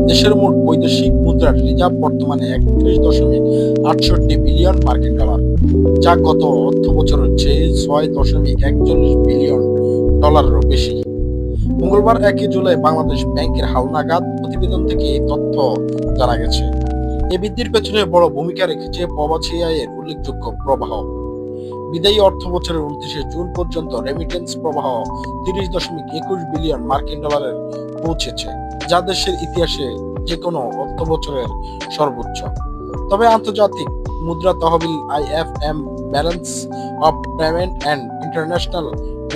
দেশের মোট বৈদেশিক মুদ্রার রিজার্ভ বর্তমানে 31.68 বিলিয়ন মার্কিন ডলার, যা গত অর্থ বছরের চেয়ে 6.41 বিলিয়ন ডলারেরও বেশি। মঙ্গলবার 1 জুলাই বাংলাদেশ ব্যাংকের হালনাগাদ প্রতিবেদন থেকে এই তথ্য জানা গেছে। এ বৃদ্ধির পেছনে বড় ভূমিকা রেখেছে প্রবাসী আয়ের উল্লেখযোগ্য প্রবাহ। বিদায়ী অর্থ বছরের 29 জুন পর্যন্ত রেমিটেন্স প্রবাহ 30.21 বিলিয়ন মার্কিন ডলারের পৌঁছেছে, যা দেশের ইতিহাসে যে কোনো অর্থ বছরের সর্বোচ্চ। তবে আন্তর্জাতিক মুদ্রা তহবিল IFM balance of payment and international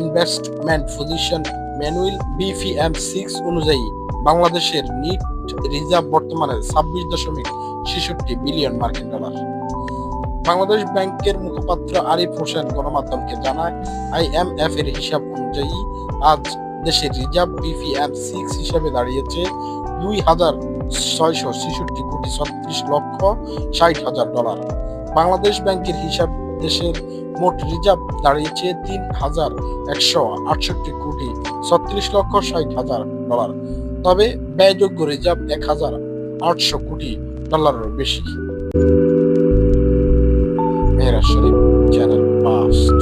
investment position manual BPM-6 অনুযায়ী বাংলাদেশের নিট রিজার্ভ বর্তমানে 26.66 বিলিয়ন মার্কিন ডলার। বাংলাদেশ ব্যাংকের মুখপাত্র আরিফ হোসেন গণমাধ্যমকে জানায়, IMF এর হিসাব অনুযায়ী আজ দেশের রিজার্ভ BPM-6 হিসাবে দাঁড়িয়েছে 2,666,36,60,60,000 ডলার। বাংলাদেশ ব্যাংকের হিসাব দেশের মোট রিজার্ভ দাঁড়িয়েছে 3,138,36,60,60,000 ডলার। তবে ব্যয়যোগ্য রিজার্ভ 1,800 কোটি ডলারেরও বেশি। মেহেরাজ শরীফ, চ্যানেল ফার্স্ট।